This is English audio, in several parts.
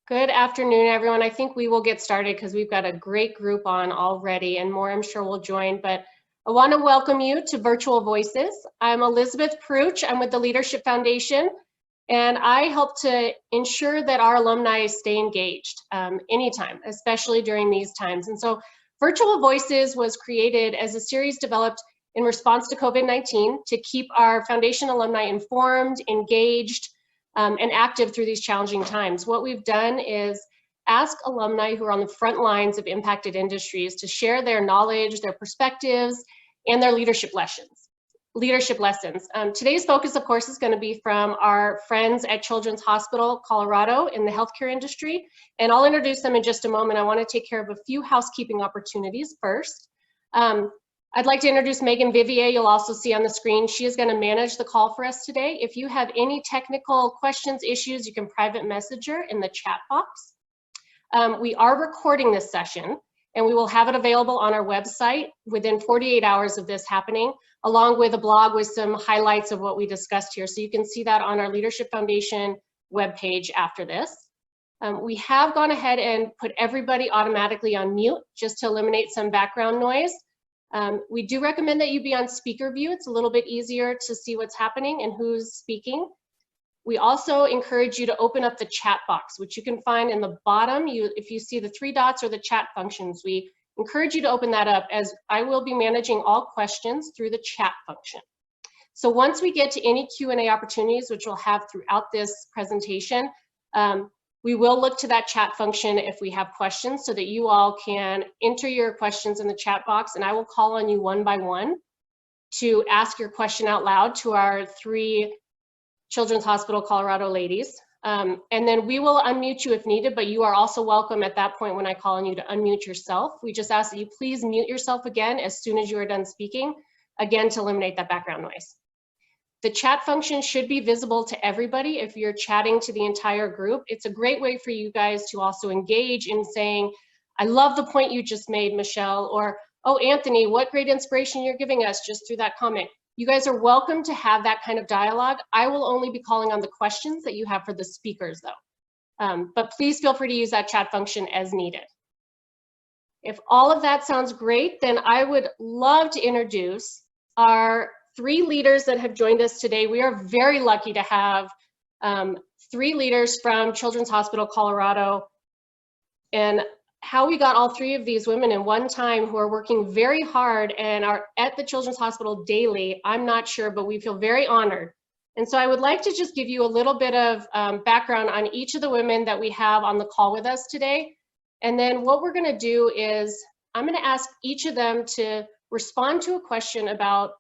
Good afternoon, everyone. I think we will get started because we've got a great group on already and more I'm sure will join, but I want to welcome you to Virtual Voices. I'm Elizabeth Pruch. I'm with the Leadership Foundation, and I help to ensure that our alumni stay engaged anytime, especially during these times. And so Virtual Voices was created as a series developed in response to COVID-19 to keep our foundation alumni informed, engaged, and active through these challenging times. What we've done is ask alumni who are on the front lines of impacted industries to share their knowledge, their perspectives, and their leadership lessons. Today's focus, of course, is going to be from our friends at Children's Hospital Colorado in the healthcare industry, and I'll introduce them in just a moment. I want to take care of a few housekeeping opportunities first. I'd like to introduce Megan Vivier. You'll also see on the screen. She is going to manage the call for us today. If you have any technical questions, issues, you can private message her in the chat box. We are recording this session, and we will have it available on our website within 48 hours of this happening, along with a blog with some highlights of what we discussed here. So you can see that on our Leadership Foundation webpage after this. We have gone ahead and put everybody automatically on mute just to eliminate some background noise. We do recommend that you be on speaker view. It's a little bit easier to see what's happening and who's speaking. We also encourage you to open up the chat box, which you can find in the bottom. If you see the three dots or the chat functions, we encourage you to open that up, as I will be managing all questions through the chat function. So once we get to any Q&A opportunities, which we'll have throughout this presentation, we will look to that chat function if we have questions so that you all can enter your questions in the chat box, and I will call on you one by one to ask your question out loud to our three Children's Hospital Colorado ladies. And then we will unmute you if needed, but you are also welcome at that point when I call on you to unmute yourself. We just ask that you please mute yourself again as soon as you are done speaking, again, to eliminate that background noise. The chat function should be visible to everybody if you're chatting to the entire group. It's a great way for you guys to also engage in saying, I love the point you just made, Michelle, or, oh, Anthony, what great inspiration you're giving us just through that comment. You guys are welcome to have that kind of dialogue. I will only be calling on the questions that you have for the speakers, though. But please feel free to use that chat function as needed. If all of that sounds great, then I would love to introduce our three leaders that have joined us today. We are very lucky to have three leaders from Children's Hospital Colorado, and how we got all three of these women in one time who are working very hard and are at the Children's Hospital daily, I'm not sure, but we feel very honored. And so I would like to just give you a little bit of background on each of the women that we have on the call with us today. And then what we're going to do is I'm going to ask each of them to respond to a question about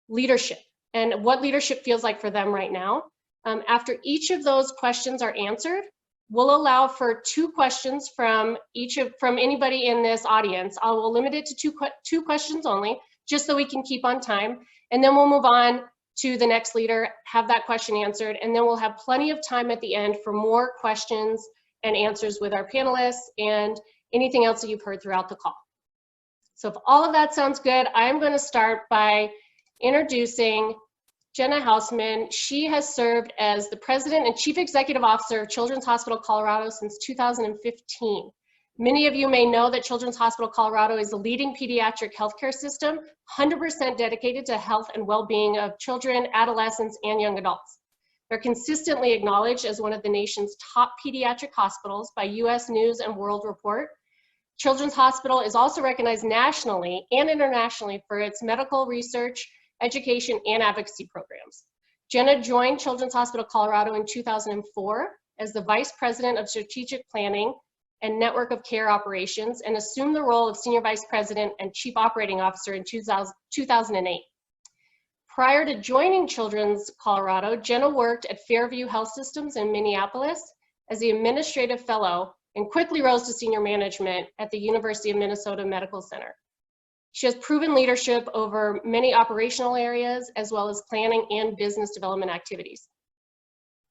leadership and what leadership feels like for them right now. After each of those questions are answered, we'll allow for two questions from anybody in this audience. I will limit it to two questions only, just so we can keep on time. And then we'll move on to the next leader, have that question answered, and then we'll have plenty of time at the end for more questions and answers with our panelists and anything else that you've heard throughout the call. So if all of that sounds good, I'm going to start by introducing Jenna Hausman. She has served as the President and Chief Executive Officer of Children's Hospital Colorado since 2015. Many of you may know that Children's Hospital Colorado is the leading pediatric healthcare system, 100% dedicated to health and well-being of children, adolescents, and young adults. They're consistently acknowledged as one of the nation's top pediatric hospitals by U.S. News and World Report. Children's Hospital is also recognized nationally and internationally for its medical research, education, and advocacy programs. Jenna joined Children's Hospital Colorado in 2004 as the Vice President of Strategic Planning and Network of Care Operations, and assumed the role of Senior Vice President and Chief Operating Officer in 2008. Prior to joining Children's Colorado, Jenna worked at Fairview Health Systems in Minneapolis as the Administrative Fellow and quickly rose to senior management at the University of Minnesota Medical Center. She has proven leadership over many operational areas, as well as planning and business development activities.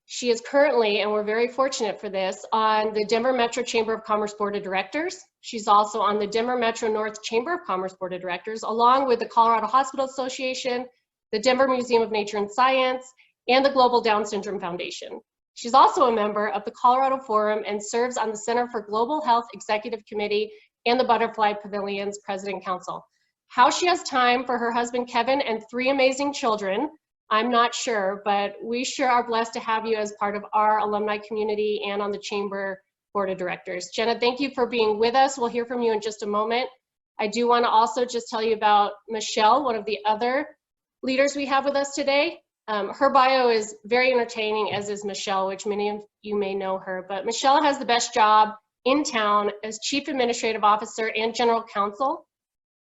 She is currently, and we're very fortunate for this, on the Denver Metro Chamber of Commerce Board of Directors. She's also on the Denver Metro North Chamber of Commerce Board of Directors, along with the Colorado Hospital Association, the Denver Museum of Nature and Science, and the Global Down Syndrome Foundation. She's also a member of the Colorado Forum and serves on the Center for Global Health Executive Committee and the Butterfly Pavilion's President Council. How she has time for her husband, Kevin, and 3 amazing children, I'm not sure, but we sure are blessed to have you as part of our alumni community and on the Chamber Board of Directors. Jenna, thank you for being with us. We'll hear from you in just a moment. I do want to also just tell you about Michelle, one of the other leaders we have with us today. Her bio is very entertaining, as is Michelle, which many of you may know her, but Michelle has the best job in town as Chief Administrative Officer and General Counsel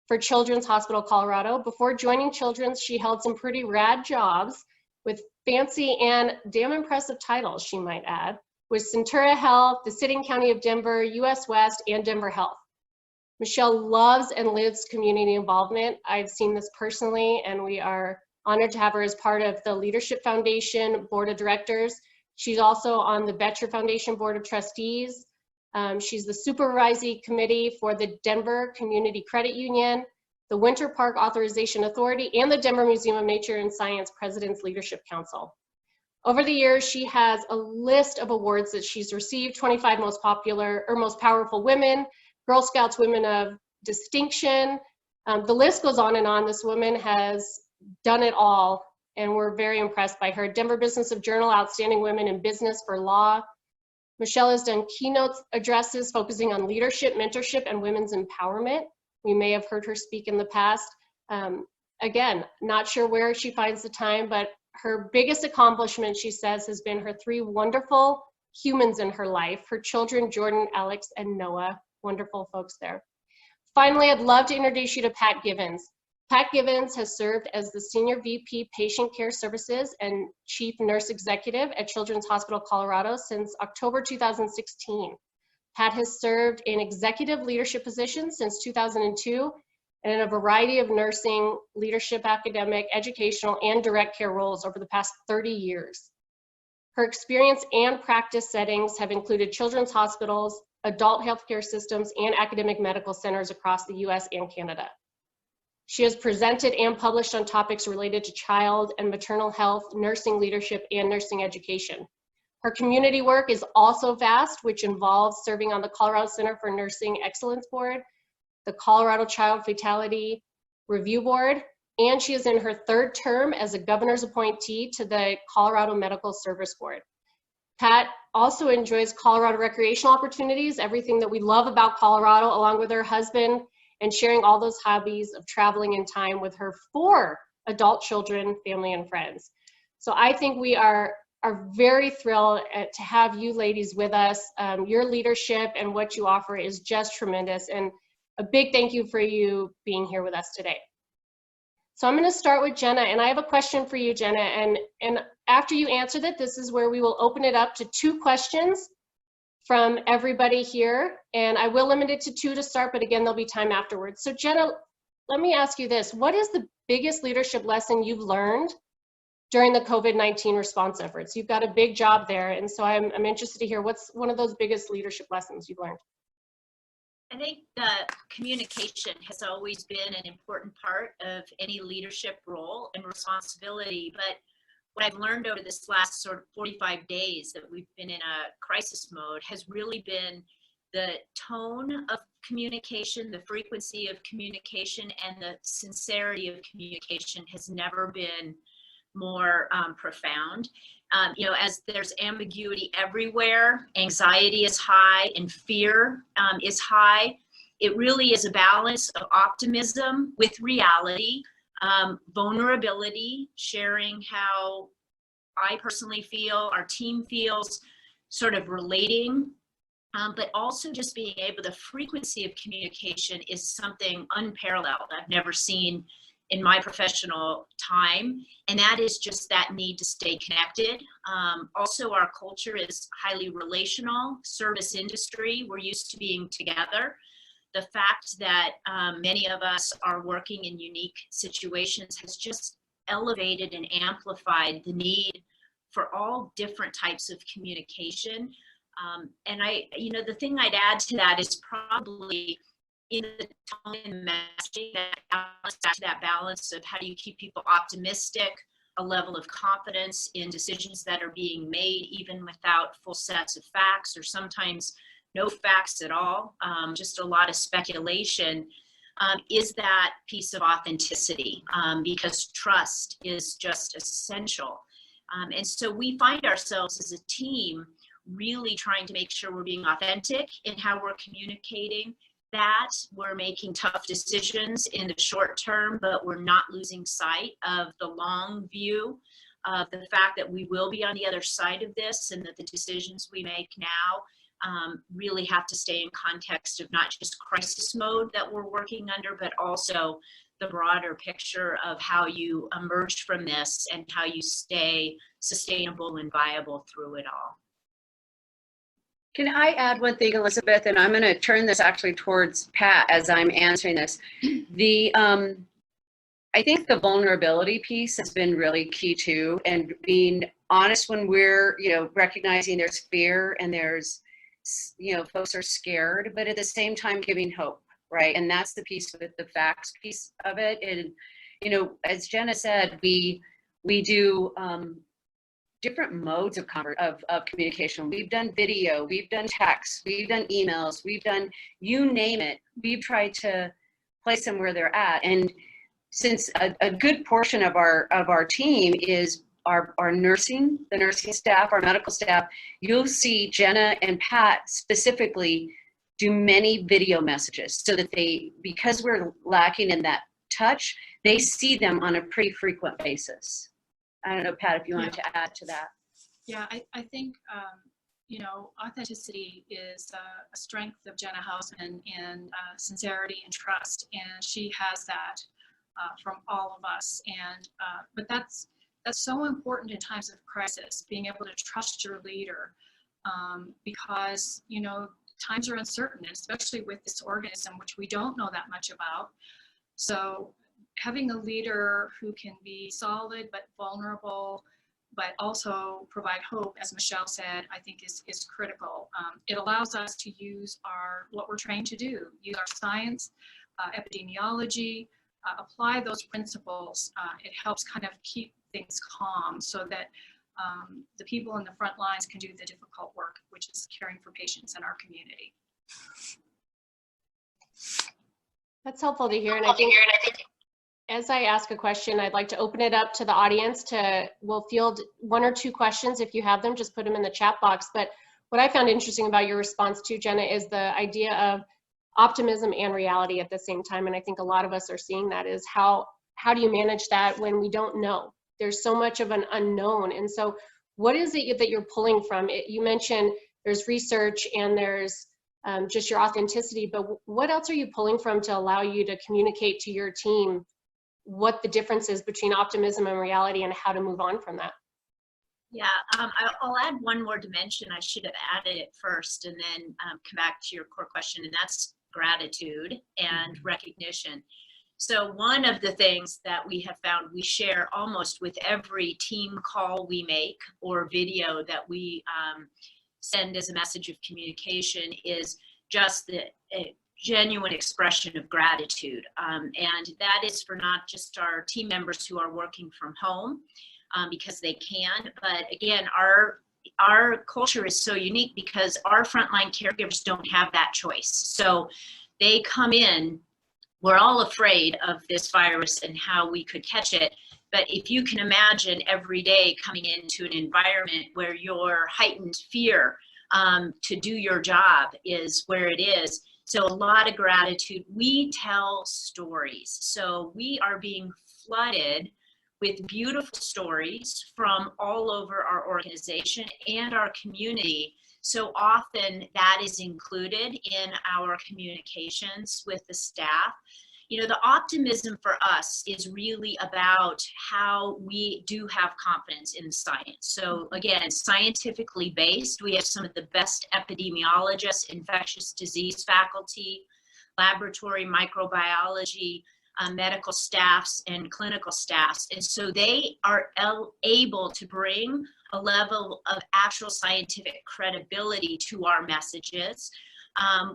for Children's Hospital Colorado. Before joining Children's, she held some pretty rad jobs with fancy and damn impressive titles, she might add, with Centura Health, the Sitting County of Denver, US West, and Denver Health. Michelle loves and lives community involvement. I've seen this personally, and we are honored to have her as part of the Leadership Foundation Board of Directors. She's also on the Betcher Foundation Board of Trustees. She's the supervisory committee for the Denver Community Credit Union, the Winter Park Authorization Authority, and the Denver Museum of Nature and Science President's Leadership Council. Over the years, she has a list of awards that she's received: 25 most popular or most powerful women, Girl Scouts Women of Distinction. The list goes on and on. This woman has done it all, and we're very impressed by her. Denver Business of Journal, Outstanding Women in Business for Law. Michelle has done keynote addresses focusing on leadership, mentorship, and women's empowerment. We may have heard her speak in the past. Again, not sure where she finds the time, but her biggest accomplishment, she says, has been her 3 wonderful humans in her life, her children, Jordan, Alex, and Noah. Wonderful folks there. Finally, I'd love to introduce you to Pat Givens. Pat Givens has served as the Senior VP Patient Care Services and Chief Nurse Executive at Children's Hospital Colorado since October 2016. Pat has served in executive leadership positions since 2002 and in a variety of nursing, leadership, academic, educational, and direct care roles over the past 30 years. Her experience and practice settings have included children's hospitals, adult healthcare systems, and academic medical centers across the US and Canada. She has presented and published on topics related to child and maternal health, nursing leadership, and nursing education. Her community work is also vast, which involves serving on the Colorado Center for Nursing Excellence Board, the Colorado Child Fatality Review Board, and she is in her 3rd term as a governor's appointee to the Colorado Medical Service Board. Pat also enjoys Colorado recreational opportunities, everything that we love about Colorado, along with her husband, and sharing all those hobbies of traveling in time with her 4 adult children, family, and friends. So I think we are very thrilled to have you ladies with us. Your leadership and what you offer is just tremendous, and a big thank you for you being here with us today. So I'm going to start with Jenna, and I have a question for you, Jenna, and after you answer that, this is where we will open it up to 2 questions from everybody here, and I will limit it to 2 to start, but again, there'll be time afterwards. So Jenna, let me ask you this. What is the biggest leadership lesson you've learned during the COVID-19 response efforts? You've got a big job there, and so I'm interested to hear what's one of those biggest leadership lessons you've learned? I think communication has always been an important part of any leadership role and responsibility, but what I've learned over this last sort of 45 days that we've been in a crisis mode has really been the tone of communication, the frequency of communication, and the sincerity of communication has never been more profound. You know, as there's ambiguity everywhere, anxiety is high and fear is high. It really is a balance of optimism with reality, vulnerability, sharing how I personally feel, our team feels, sort of relating, but also just being able, the frequency of communication is something unparalleled. I've never seen in my professional time, and that is just that need to stay connected. Also, our culture is highly relational, service industry, we're used to being together. The fact that many of us are working in unique situations has just elevated and amplified the need for all different types of communication. And you know, the thing I'd add to that is probably in the tone and messaging, that balance of how do you keep people optimistic, a level of confidence in decisions that are being made, even without full sets of facts, or sometimes no facts at all, just a lot of speculation, is that piece of authenticity, because trust is just essential. And so we find ourselves as a team really trying to make sure we're being authentic in how we're communicating, that we're making tough decisions in the short term, but we're not losing sight of the long view of the fact that we will be on the other side of this, and that the decisions we make now really have to stay in context of not just crisis mode that we're working under, but also the broader picture of how you emerge from this and how you stay sustainable and viable through it all. Can I add one thing, Elizabeth? And I'm going to turn this actually towards Pat as I'm answering this. I think the vulnerability piece has been really key too, and being honest when we're, recognizing there's fear and there's, folks are scared, but at the same time giving hope, right? And that's the piece with the facts piece of it. And, as Jenna said, we do different modes of communication. We've done video, we've done text, we've done emails, we've done, you name it, we've tried to place them where they're at. And since a good portion of our team is our nursing, the nursing staff, our medical staff, you'll see Jenna and Pat specifically do many video messages so that because we're lacking in that touch, they see them on a pretty frequent basis. I don't know, Pat, if you wanted to add to that. Yeah, I think, authenticity is a strength of Jenna Hausman, and sincerity and trust, and she has that from all of us. And but that's so important in times of crisis, being able to trust your leader, because times are uncertain, especially with this organism, which we don't know that much about. So having a leader who can be solid but vulnerable, but also provide hope, as Michelle said, I think is critical. It allows us to use what we're trained to do, use our science, epidemiology, apply those principles. It helps kind of keep things calm so that the people in the front lines can do the difficult work, which is caring for patients in our community. That's helpful to hear. And I think as I ask a question, I'd like to open it up to the audience we'll field 1 or 2 questions. If you have them, just put them in the chat box. But what I found interesting about your response too, Jenna, is the idea of optimism and reality at the same time. And I think a lot of us are seeing that, is how do you manage that when we don't know? There's so much of an unknown. And so what is it that you're pulling from? You mentioned there's research and there's just your authenticity, but what else are you pulling from to allow you to communicate to your team what the difference is between optimism and reality and how to move on from that? Yeah, I'll add one more dimension. I should have added it first and then come back to your core question, and that's gratitude and recognition. So one of the things that we have found we share almost with every team call we make or video that we send as a message of communication is just the genuine expression of gratitude. And that is for not just our team members who are working from home because they can, but again, our culture is so unique because our frontline caregivers don't have that choice. So they come in, we're all afraid of this virus and how we could catch it. But if you can imagine every day coming into an environment where your heightened fear to do your job is where it is. So a lot of gratitude. We tell stories. So we are being flooded with beautiful stories from all over our organization and our community. So often that is included in our communications with the staff. The optimism for us is really about how we do have confidence in the science. So again, scientifically based, we have some of the best epidemiologists, infectious disease faculty, laboratory microbiology, medical staffs, and clinical staffs. And so they are able to bring a level of actual scientific credibility to our messages.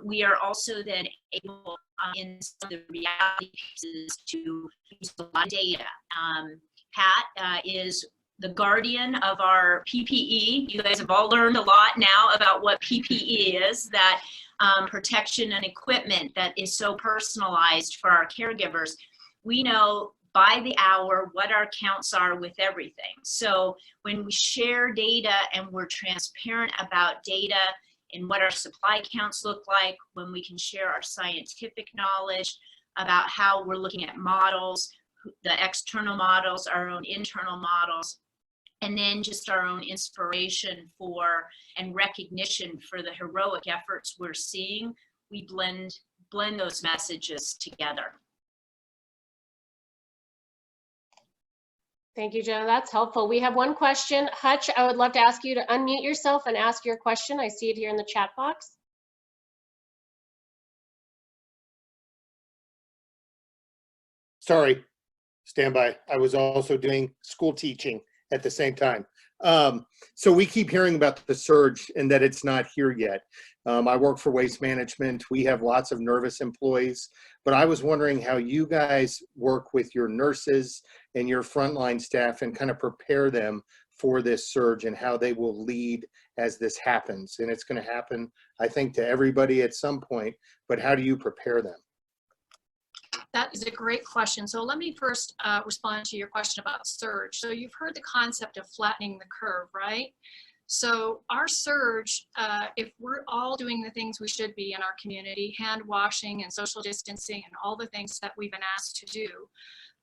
We are also then able in some of the reality pieces to use a lot of data. Pat is the guardian of our PPE. You guys have all learned a lot now about what PPE is, that protection and equipment that is so personalized for our caregivers. We know by the hour what our counts are with everything. So when we share data and we're transparent about data and what our supply counts look like, when we can share our scientific knowledge about how we're looking at models, the external models, our own internal models, and then just our own inspiration for and recognition for the heroic efforts we're seeing, we blend those messages together. Thank you, Jenna. That's helpful. We have one question. Hutch, I would love to ask you to unmute yourself and ask your question. I see it here in the chat box. Sorry, stand by. I was also doing school teaching at the same time. So we keep hearing about the surge and that it's not here yet. I work for Waste Management. We have lots of nervous employees, but I was wondering how you guys work with your nurses and your frontline staff and kind of prepare them for this surge and how they will lead as this happens. And it's going to happen, I think, to everybody at some point, but how do you prepare them? That is a great question. So let me first respond to your question about surge. So you've heard the concept of flattening the curve, right? So our surge, if we're all doing the things we should be in our community, hand washing and social distancing and all the things that we've been asked to do,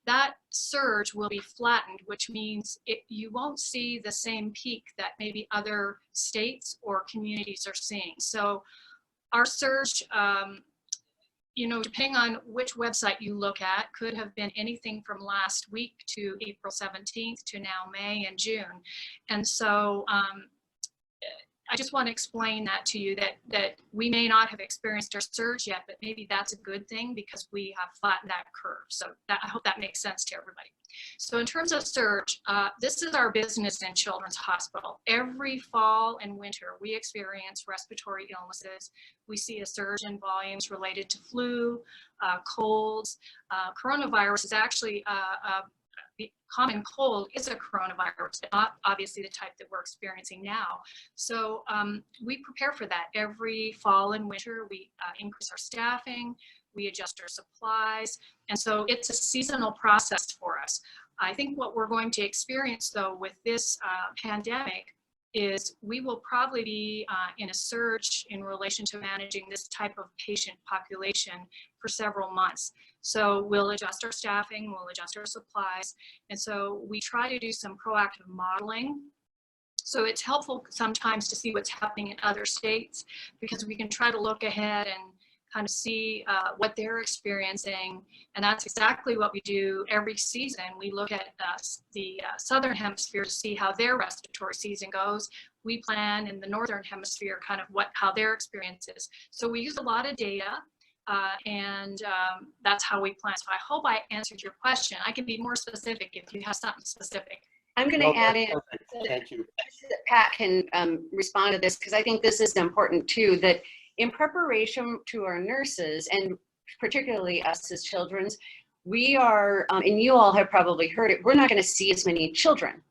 that surge will be flattened, which means you won't see the same peak that maybe other states or communities are seeing. So our surge, you know, depending on which website you look at, could have been anything from last week to April 17th to now May and June. And so I just want to explain that to you, that we may not have experienced our surge yet, but maybe that's a good thing because we have flattened that curve. So I hope that makes sense to everybody. So in terms of surge, this is our business in Children's Hospital. Every fall and winter, we experience respiratory illnesses. We see a surge in volumes related to flu, colds. Coronavirus is actually the common cold is a coronavirus, but not obviously the type that we're experiencing now. So we prepare for that every fall and winter. We increase our staffing, we adjust our supplies, and so it's a seasonal process for us. I think what we're going to experience though with this pandemic is we will probably be in a surge in relation to managing this type of patient population for several months. So we'll adjust our staffing, we'll adjust our supplies. And so we try to do some proactive modeling. So it's helpful sometimes to see what's happening in other states because we can try to look ahead and kind of see what they're experiencing. And that's exactly what we do every season. We look at the Southern Hemisphere to see how their respiratory season goes. We plan in the Northern Hemisphere kind of how their experience is. So we use a lot of data and that's how we plan. So I hope I answered your question. I can be more specific if you have something specific. I'm going to add in, Thank you. that Pat can respond to this because I think this is important too, that in preparation to our nurses and particularly us as children's, we are, and you all have probably heard it, we're not going to see as many children,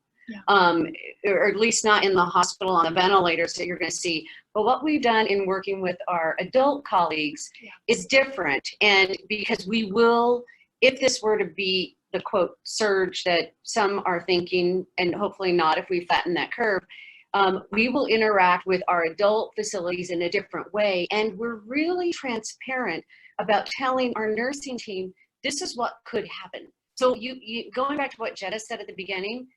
or at least not in the hospital on the ventilators that you're going to see. But what we've done in working with our adult colleagues is different. And because we will, if this were to be the quote surge that some are thinking, and hopefully not if we flatten that curve, we will interact with our adult facilities in a different way. And we're really transparent about telling our nursing team, this is what could happen. So you going back to what Jetta said at the beginning,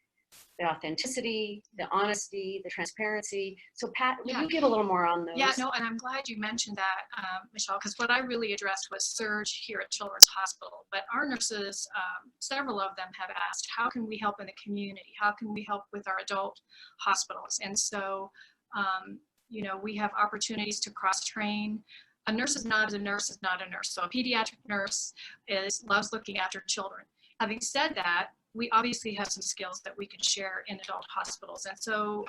the authenticity, the honesty, the transparency. So Pat, will you give a little more on those? Yeah, no, and I'm glad you mentioned that, Michelle, because what I really addressed was surge here at Children's Hospital. But our nurses, several of them have asked, how can we help in the community? How can we help with our adult hospitals? And so, you know, we have opportunities to cross-train. A nurse is not a nurse is not a nurse. So a pediatric nurse loves looking after children. Having said that, we obviously have some skills that we can share in adult hospitals. And so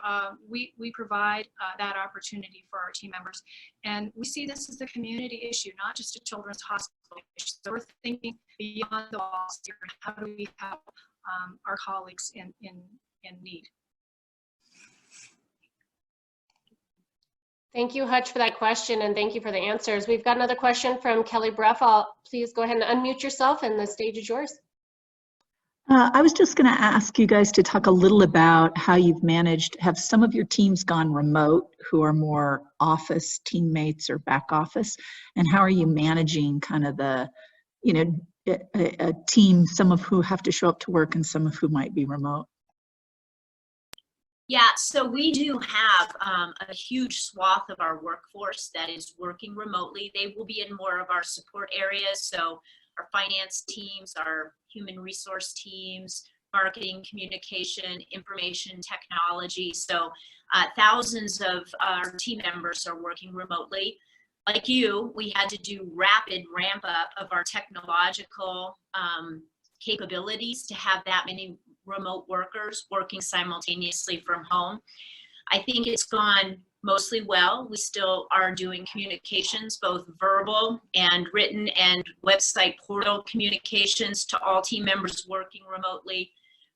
we provide that opportunity for our team members. And we see this as a community issue, not just a children's hospital issue. So we're thinking beyond the walls here. How do we help our colleagues in need. Thank you, Hutch, for that question, and thank you for the answers. We've got another question from Kelly Breff. Please go ahead and unmute yourself, and the stage is yours. I was just going to ask you guys to talk a little about how you've managed. Have some of your teams gone remote who are more office teammates or back office? And how are you managing kind of the, you know, a team, some of who have to show up to work and some of who might be remote? Yeah, so we do have a huge swath of our workforce that is working remotely. They will be in more of our support areas. So our finance teams, our human resource teams, marketing, communication, information technology. So thousands of our team members are working remotely. Like you, we had to do rapid ramp up of our technological capabilities to have that many remote workers working simultaneously from home. I think it's gone mostly well. We still are doing communications, both verbal and written and website portal communications to all team members working remotely.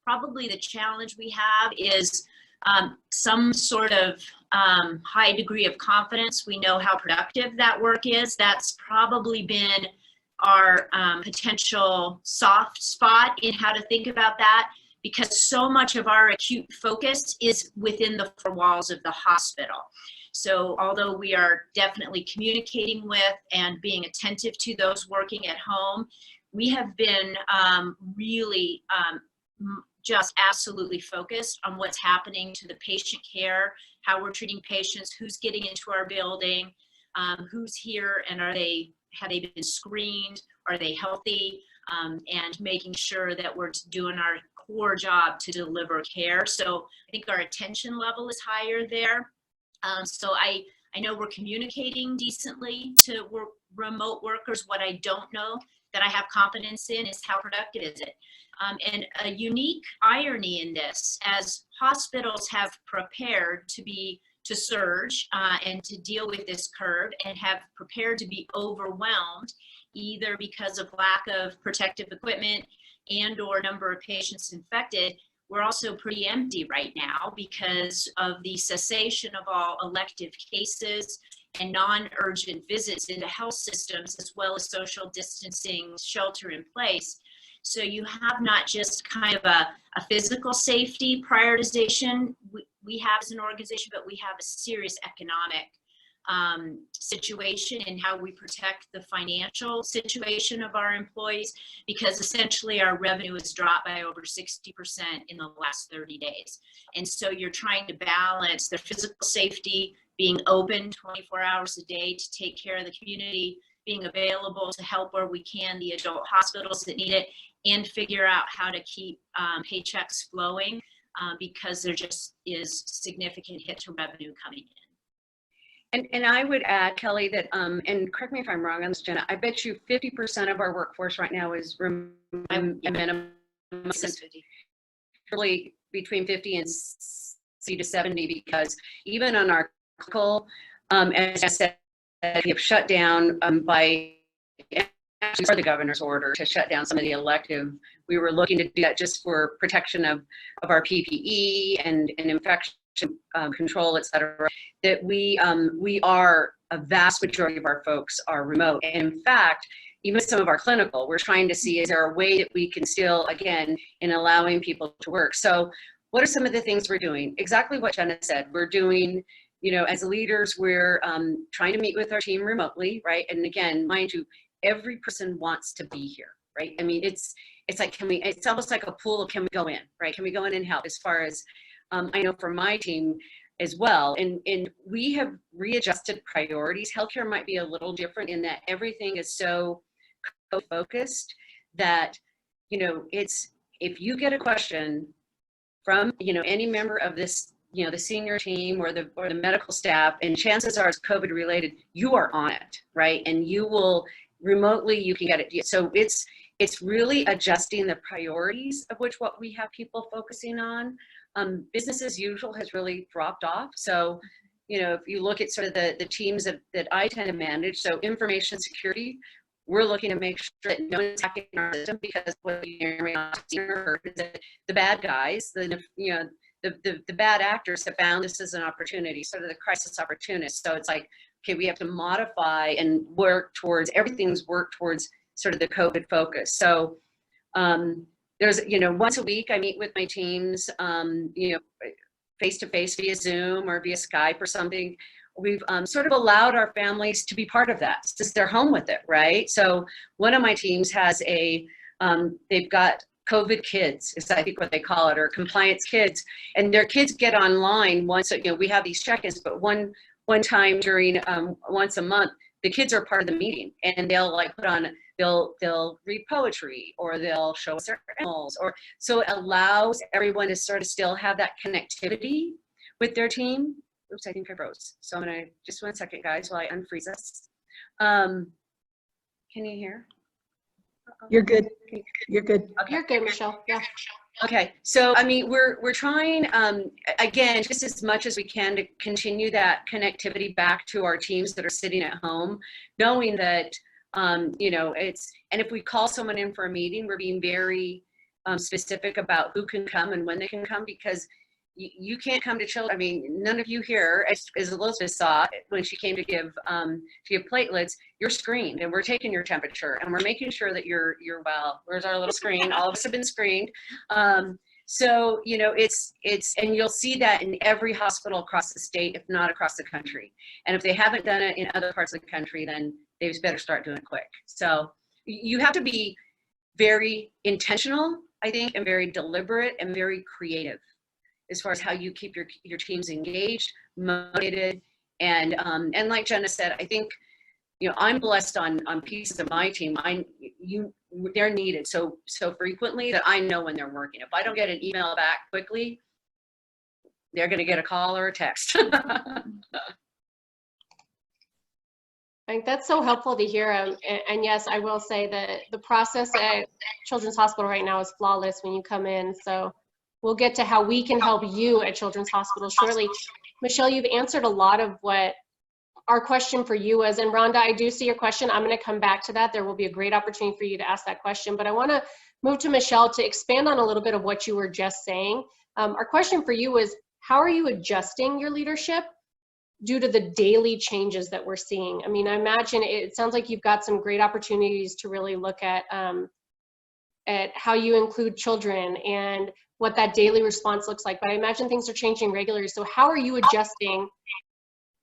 Probably the challenge we have is some sort of high degree of confidence. We know how productive that work is. That's probably been our potential soft spot in how to think about that, because so much of our acute focus is within the four walls of the hospital. So although we are definitely communicating with and being attentive to those working at home, we have been really just absolutely focused on what's happening to the patient care, how we're treating patients, who's getting into our building, who's here, and have they been screened, are they healthy, and making sure that we're doing our core job to deliver care. So I think our attention level is higher there. So I know we're communicating decently to remote workers. What I don't know that I have confidence in is how productive is it. And a unique irony in this, as hospitals have prepared to surge and to deal with this curve and have prepared to be overwhelmed, either because of lack of protective equipment and or number of patients infected, we're also pretty empty right now because of the cessation of all elective cases and non-urgent visits into health systems, as well as social distancing, shelter in place. So you have not just kind of a physical safety prioritization we have as an organization, but we have a serious economic situation in how we protect the financial situation of our employees, because essentially our revenue has dropped by over 60% in the last 30 days. And so you're trying to balance their physical safety, being open 24 hours a day to take care of the community, being available to help where we can the adult hospitals that need it, and figure out how to keep paychecks flowing because there just is significant hit to revenue coming in. And I would add, Kelly, that, and correct me if I'm wrong on this, Jenna, I bet you 50% of our workforce right now is minimum, really between 50 and 60 to 70, because even on our clinical, as I said, we have shut down by the governor's order to shut down some of the elective. We were looking to do that just for protection of our PPE and infection control, et cetera, that we are, a vast majority of our folks are remote. And in fact, even some of our clinical, we're trying to see, is there a way that we can still, again, in allowing people to work? So what are some of the things we're doing? Exactly what Jenna said. We're doing, you know, as leaders, we're trying to meet with our team remotely, right? And again, mind you, every person wants to be here, right? I mean, it's like, it's almost like a pool of, can we go in, right? Can we go in and help? As far as, I know for my team as well, and we have readjusted priorities. Healthcare might be a little different in that everything is so focused that, you know, it's, if you get a question from, you know, any member of this, you know, the senior team or the medical staff, and chances are it's COVID related, you are on it, right? And you will remotely, you can get it. So it's really adjusting the priorities of which what we have people focusing on. Business as usual has really dropped off. So, you know, if you look at sort of the teams that I tend to manage, so information security, we're looking to make sure that no one's hacking our system, because what you may not see or heard is that the bad guys, the bad actors have found this as an opportunity, sort of the crisis opportunist. So it's like, okay, we have to modify and work towards, everything's worked towards sort of the COVID focus. So there's, once a week I meet with my teams, face-to-face via Zoom or via Skype or something. We've sort of allowed our families to be part of that since they're home with it, right? So one of my teams has they've got COVID kids, is I think what they call it, or compliance kids, and their kids get online once, we have these check-ins, but one time during once a month, the kids are part of the meeting, and they'll like they'll read poetry, or they'll show us their animals, or so it allows everyone to sort of still have that connectivity with their team. Oops, I think I froze. So I'm gonna, just 1 second, guys, while I unfreeze us. Can you hear? You're good. You're good. Okay. You're good, Michelle. Yeah. Okay, so I mean, we're trying, again, just as much as we can to continue that connectivity back to our teams that are sitting at home, knowing that, and if we call someone in for a meeting, we're being very specific about who can come and when they can come, because you can't come to children. I mean, none of you here, as Elizabeth saw when she came to give platelets, you're screened, and we're taking your temperature, and we're making sure that you're well. Where's our little screen? All of us have been screened. So it's and you'll see that in every hospital across the state, if not across the country. And if they haven't done it in other parts of the country, then they better start doing it quick. So you have to be very intentional, I think, and very deliberate and very creative as far as how you keep your teams engaged, motivated, and like Jenna said, I think, I'm blessed on pieces of my team. They're needed so frequently that I know when they're working. If I don't get an email back quickly, they're going to get a call or a text. I think that's so helpful to hear. And yes, I will say that the process at Children's Hospital right now is flawless when you come in. So we'll get to how we can help you at Children's Hospital shortly. Michelle, you've answered a lot of what our question for you was. And Rhonda, I do see your question. I'm going to come back to that. There will be a great opportunity for you to ask that question. But I want to move to Michelle to expand on a little bit of what you were just saying. Our question for you is, how are you adjusting your leadership due to the daily changes that we're seeing? I mean, I imagine it sounds like you've got some great opportunities to really look at how you include children and what that daily response looks like. But I imagine things are changing regularly. So how are you adjusting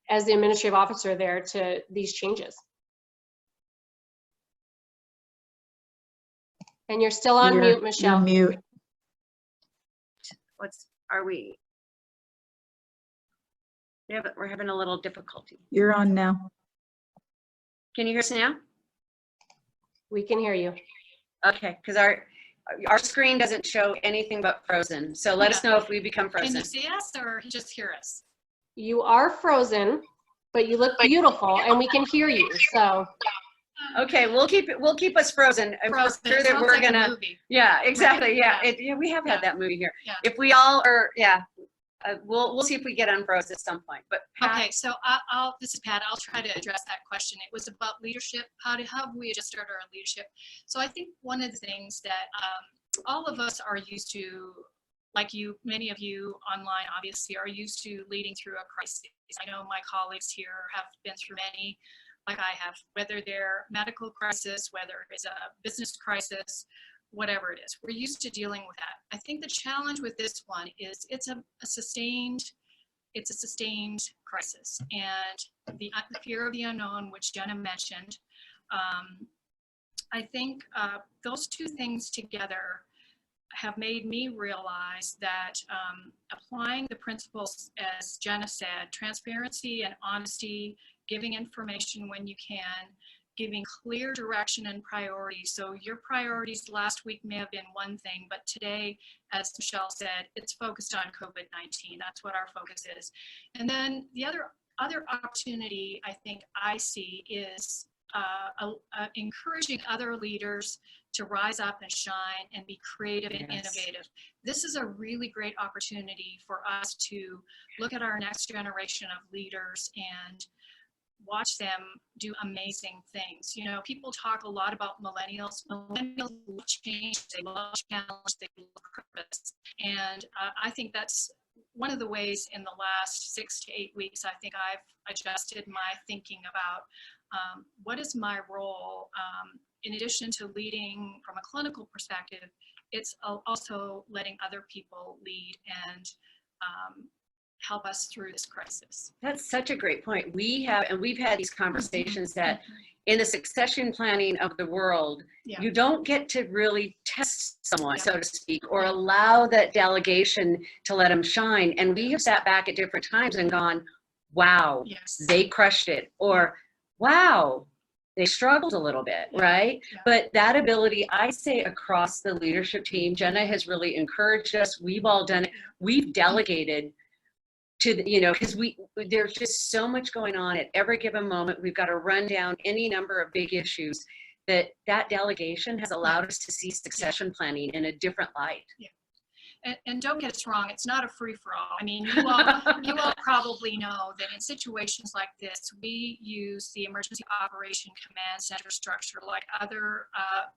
as the administrative officer there to these changes? And you're still on mute, Michelle. You're mute. Are we? We're having a little difficulty. You're on now. Can you hear us now? We can hear you. Okay, because our screen doesn't show anything but frozen. So let us know if we become frozen. Can you see us or just hear us? You are frozen, but you look beautiful and we can hear you. So okay, we'll keep us frozen. I'm Frozen. sure that Sounds we're like a gonna. movie. Yeah, exactly. Right. Yeah, yeah, we have had that movie here. Yeah. If we all are, yeah, we'll see if we get unfroze at some point. But Pat, Okay, so this is Pat. I'll try to address that question. It was about leadership. How have we adjusted our leadership? So I think one of the things that all of us are used to, like many of you online obviously are used to leading through a crisis. I know my colleagues here have been through many, like I have, whether they're medical crisis, whether it's a business crisis, whatever it is. We're used to dealing with that. I think the challenge with this one is it's a sustained crisis, and the fear of the unknown, which Jenna mentioned. I think those two things together have made me realize that applying the principles, as Jenna said, transparency and honesty, giving information when you can, giving clear direction and priorities. So your priorities last week may have been one thing, but today, as Michelle said, it's focused on COVID-19. That's what our focus is. And then the other opportunity I think I see is encouraging other leaders to rise up and shine and be creative and innovative. This is a really great opportunity for us to look at our next generation of leaders and watch them do amazing things. You know, people talk a lot about millennials. Millennials love change, they love challenge, they love purpose. And I think that's one of the ways in the last 6 to 8 weeks, I think I've adjusted my thinking about what is my role. In addition to leading from a clinical perspective, it's also letting other people lead and help us through this crisis. That's such a great point. We've had these conversations that in the succession planning of the world, Yeah. you don't get to really test someone, Yeah. so to speak, or allow that delegation to let them shine. And we have sat back at different times and gone, wow, Yes. they crushed it, or wow, they struggled a little bit, right? Yeah. But that ability, I say across the leadership team, Jenna has really encouraged us. We've all done it. We've delegated to the, you know, because there's just so much going on at every given moment. We've got to run down any number of big issues that delegation has allowed us to see succession planning in a different light. Yeah. And don't get us wrong, it's not a free-for-all. I mean, you all probably know that in situations like this, we use the emergency operation command center structure like other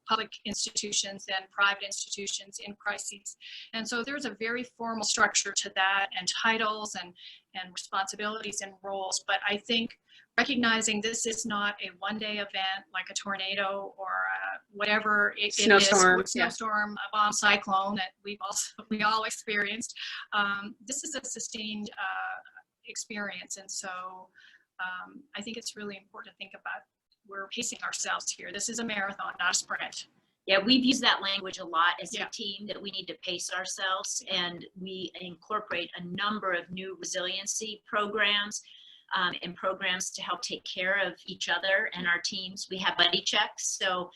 public institutions and private institutions in crises. And so there's a very formal structure to that, and titles and responsibilities and roles. But I think recognizing this is not a one-day event like a tornado or whatever it is, snowstorm, a bomb cyclone that we all experienced. This is a sustained experience, and so I think it's really important to think about we're pacing ourselves here. This is a marathon, not a sprint. Yeah, we've used that language a lot as a team, that we need to pace ourselves, and we incorporate a number of new resiliency programs and programs to help take care of each other and our teams. We have buddy checks, so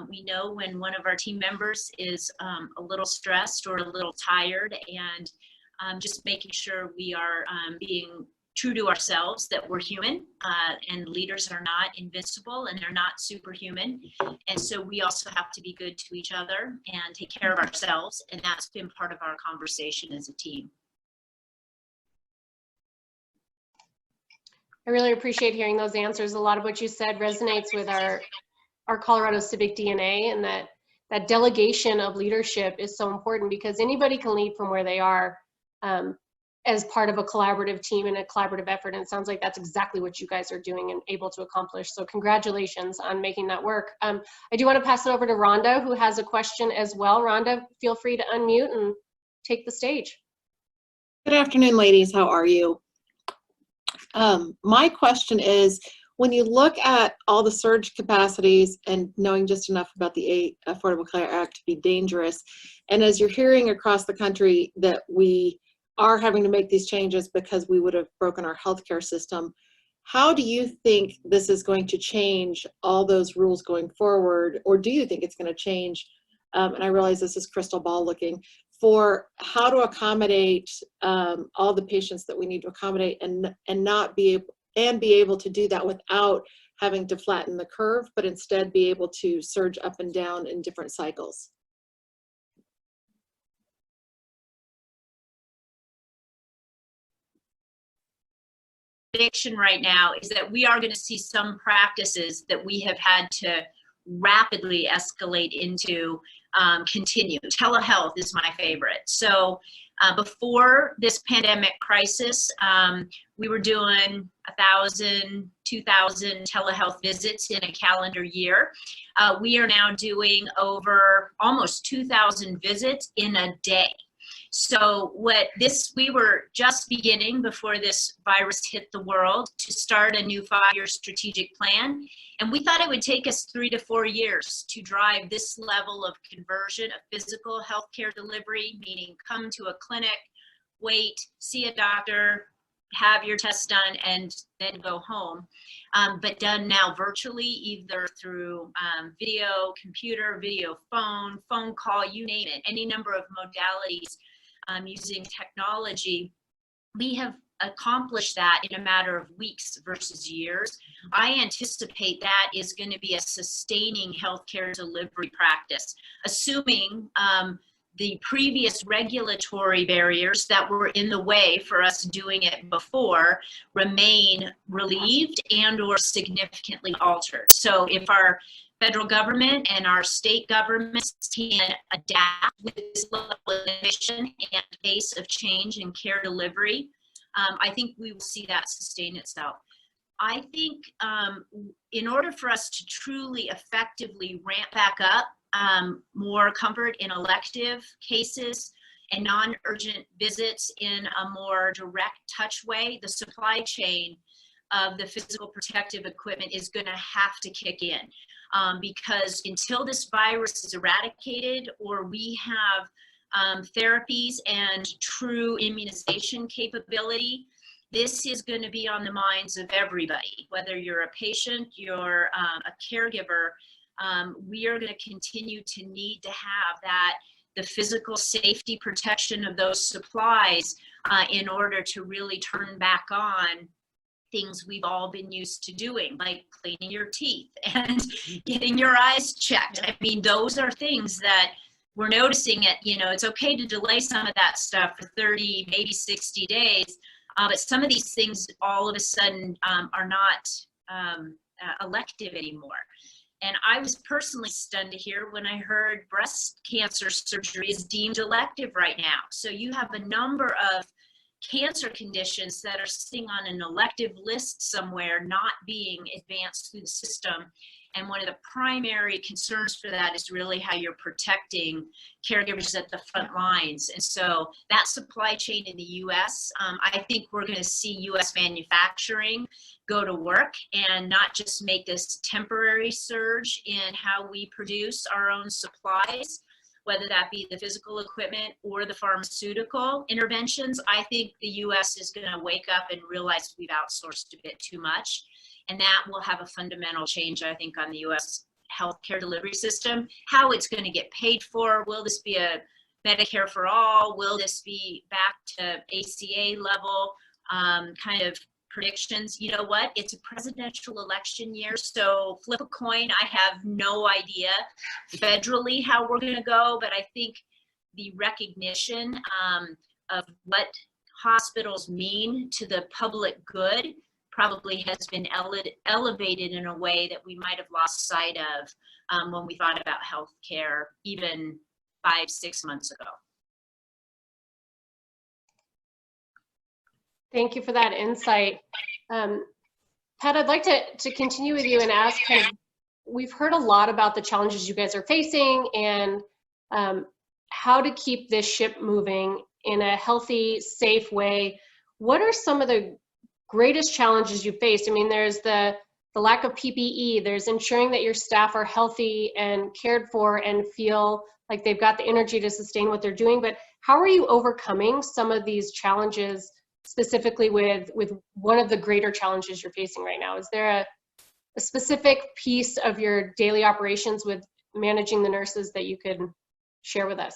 we know when one of our team members is a little stressed or a little tired, and just making sure we are being true to ourselves, that we're human, and leaders are not invincible and they're not superhuman. And so we also have to be good to each other and take care of ourselves, and that's been part of our conversation as a team. I really appreciate hearing those answers. A lot of what you said resonates with our Colorado civic DNA, and that delegation of leadership is so important because anybody can lead from where they are as part of a collaborative team and a collaborative effort. And it sounds like that's exactly what you guys are doing and able to accomplish. So congratulations on making that work. I do want to pass it over to Rhonda, who has a question as well. Rhonda, feel free to unmute and take the stage. Good afternoon, ladies. How are you? My question is, when you look at all the surge capacities and knowing just enough about the Affordable Care Act to be dangerous, and as you're hearing across the country that we are having to make these changes because we would have broken our healthcare system, how do you think this is going to change all those rules going forward? Or do you think it's going to change, and I realize this is crystal ball looking, for how to accommodate all the patients that we need to accommodate and be able to do that without having to flatten the curve, but instead be able to surge up and down in different cycles? Prediction right now is that we are going to see some practices that we have had to rapidly escalate into continue. Telehealth is my favorite. So before this pandemic crisis, we were doing 1,000, 2,000 telehealth visits in a calendar year. We are now doing over almost 2,000 visits in a day. So we were just beginning before this virus hit the world to start a new 5-year strategic plan. And we thought it would take us 3 to 4 years to drive this level of conversion of physical healthcare delivery, meaning come to a clinic, wait, see a doctor, have your tests done, and then go home. But done now virtually, either through video, computer, video, phone call, you name it, any number of modalities. Using technology, we have accomplished that in a matter of weeks versus years. I anticipate that is going to be a sustaining healthcare delivery practice, assuming the previous regulatory barriers that were in the way for us doing it before remain relieved and or significantly altered. So if our federal government and our state governments can adapt with this level of innovation and pace of change in care delivery, I think we will see that sustain itself. I think in order for us to truly effectively ramp back up more comfort in elective cases and non-urgent visits in a more direct touch way, the supply chain of the physical protective equipment is going to have to kick in. Because until this virus is eradicated or we have therapies and true immunization capability, this is going to be on the minds of everybody. Whether you're a patient, you're a caregiver, we are going to continue to need to have that, the physical safety protection of those supplies in order to really turn back on things we've all been used to doing, like cleaning your teeth and getting your eyes checked. I mean, those are things that we're noticing it, you know, it's okay to delay some of that stuff for 30, maybe 60 days, but some of these things all of a sudden are not elective anymore. And I was personally stunned to hear when I heard breast cancer surgery is deemed elective right now. So you have a number of cancer conditions that are sitting on an elective list somewhere, not being advanced through the system. And one of the primary concerns for that is really how you're protecting caregivers at the front lines. And so that supply chain in the US, I think we're going to see US manufacturing go to work and not just make this temporary surge in how we produce our own supplies, whether that be the physical equipment or the pharmaceutical interventions. I think the US is going to wake up and realize we've outsourced a bit too much. And that will have a fundamental change, I think, on the US healthcare delivery system. How it's going to get paid for, will this be a Medicare for all? Will this be back to ACA level kind of predictions? You know what? It's a presidential election year, so flip a coin. I have no idea federally how we're going to go, but I think the recognition of what hospitals mean to the public good probably has been elevated in a way that we might have lost sight of when we thought about healthcare even 5-6 months ago. Thank you for that insight. Pat, I'd like to continue with you and ask kind of, we've heard a lot about the challenges you guys are facing and how to keep this ship moving in a healthy, safe way. What are some of the greatest challenges you faced? I mean, there's the lack of PPE, there's ensuring that your staff are healthy and cared for and feel like they've got the energy to sustain what they're doing, but how are you overcoming some of these challenges, specifically with one of the greater challenges you're facing right now? Is there a specific piece of your daily operations with managing the nurses that you could share with us?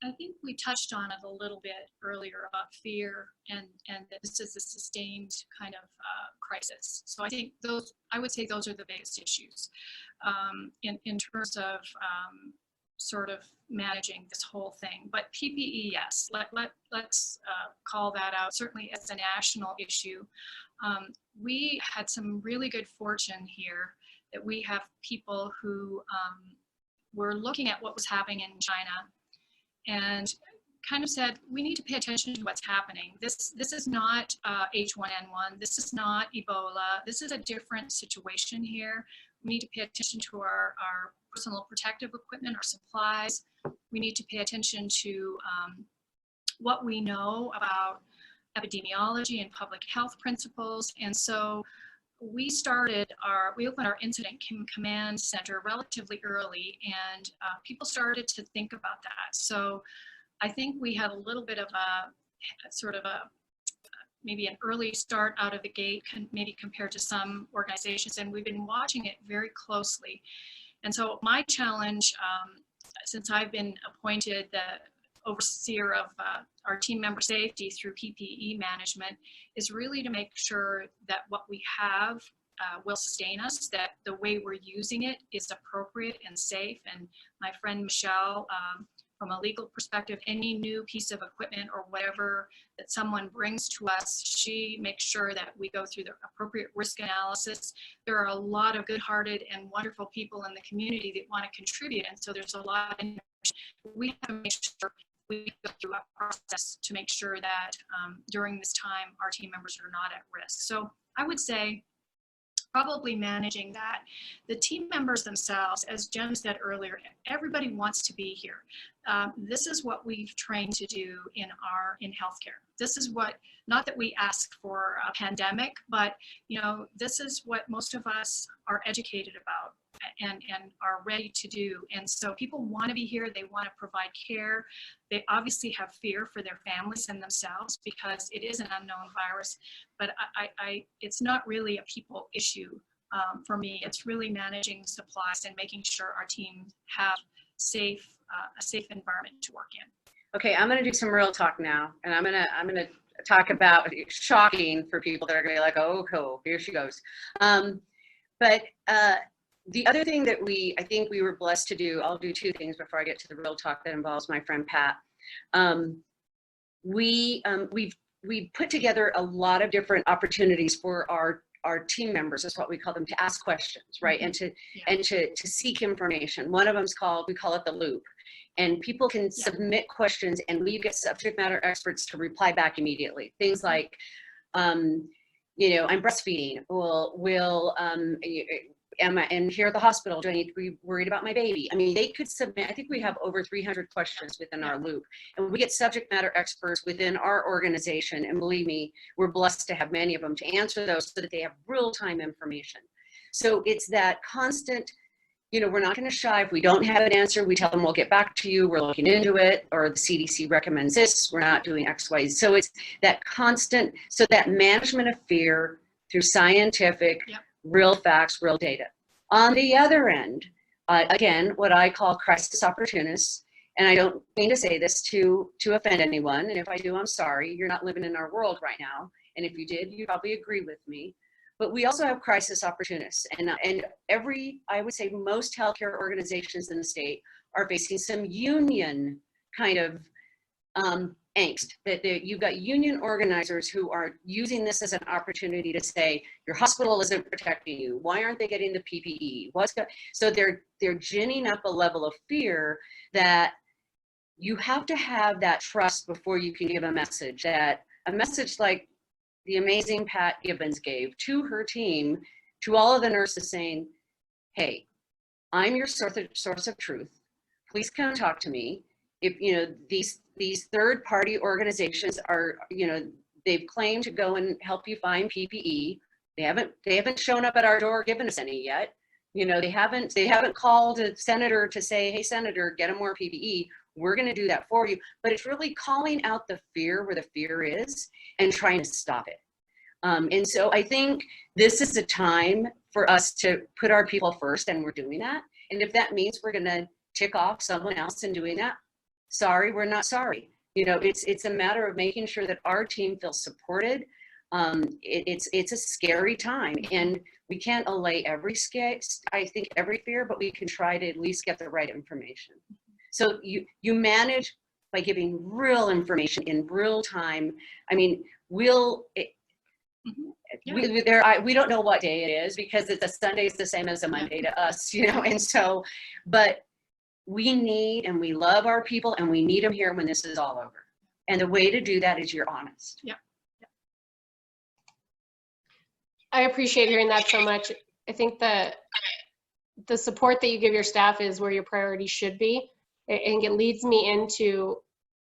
I think we touched on it a little bit earlier about fear and that this is a sustained kind of crisis. So I think I would say those are the biggest issues in terms of sort of managing this whole thing. But PPE, yes, let's call that out, certainly as a national issue. We had some really good fortune here that we have people who were looking at what was happening in China and kind of said, we need to pay attention to what's happening. This is not H1N1. This is not Ebola. This is a different situation here. We need to pay attention to our personal protective equipment, our supplies. We need to pay attention to what we know about epidemiology and public health principles. And so we opened our incident command center relatively early, and people started to think about that. So I think we had a little bit of maybe an early start out of the gate, maybe compared to some organizations, and we've been watching it very closely. And so my challenge, since I've been appointed the overseer of our team member safety through PPE management, is really to make sure that what we have will sustain us, that the way we're using it is appropriate and safe. And my friend Michelle from a legal perspective, any new piece of equipment or whatever that someone brings to us, she makes sure that we go through the appropriate risk analysis. There are a lot of good-hearted and wonderful people in the community that want to contribute, and so there's a lot of, we have to make sure we go through a process to make sure that during this time our team members are not at risk. So I would say probably managing that. The team members themselves, as Jen said earlier, everybody wants to be here. This is what we've trained to do in healthcare. This is what, not that we ask for a pandemic, but this is what most of us are educated about and are ready to do. And so people want to be here. They want to provide care. They obviously have fear for their families and themselves because it is an unknown virus. But it's not really a people issue for me. It's really managing supplies and making sure our teams have a safe environment to work in. Okay, I'm going to do some real talk now, and I'm going to talk about shocking for people that are going to be like, oh, cool, here she goes. But the other thing that I think we were blessed to do, I'll do two things before I get to the real talk that involves my friend Pat. We've put together a lot of different opportunities for our team members, is what we call them, to ask questions, right? And to seek information. One of them is we call it the loop. And people can submit questions and we get subject matter experts to reply back immediately. Things like, I'm breastfeeding. Am I in here at the hospital? Do I need to be worried about my baby? I mean, they could submit, I think we have over 300 questions within our loop, and we get subject matter experts within our organization. And believe me, we're blessed to have many of them to answer those so that they have real-time information. So it's that constant, we're not going to shy. If we don't have an answer, we tell them we'll get back to you. We're looking into it, or the CDC recommends this. We're not doing X, Y. So it's that constant, so that management of fear through scientific, real facts, real data. On the other end, again, what I call crisis opportunists, and I don't mean to say this to offend anyone, and if I do, I'm sorry. You're not living in our world right now, and if you did, you probably agree with me. But we also have crisis opportunists, and I would say most healthcare organizations in the state are facing some union kind of angst, that you've got union organizers who are using this as an opportunity to say, your hospital isn't protecting you. Why aren't they getting the PPE? So they're ginning up a level of fear that you have to have that trust before you can give a message like the amazing Pat Gibbons gave to her team, to all of the nurses, saying, hey, I'm your source of truth. Please come talk to me. If these third-party organizations are, they've claimed to go and help you find PPE. They haven't shown up at our door giving us any yet. They haven't called a senator to say, hey, Senator, get them more PPE. We're going to do that for you. But it's really calling out the fear where the fear is and trying to stop it. And so I think this is a time for us to put our people first, and we're doing that. And if that means we're going to tick off someone else in doing that, sorry, we're not sorry. It's a matter of making sure that our team feels supported. It's a scary time, and we can't allay every fear, but we can try to at least get the right information. So you manage by giving real information in real time. I mean, we don't know what day it is, because it's a Sunday is the same as a Monday to us, and so, but we need and we love our people, and we need them here when this is all over. And the way to do that is you're honest. Yeah. I appreciate hearing that so much. I think the support that you give your staff is where your priorities should be. And it leads me into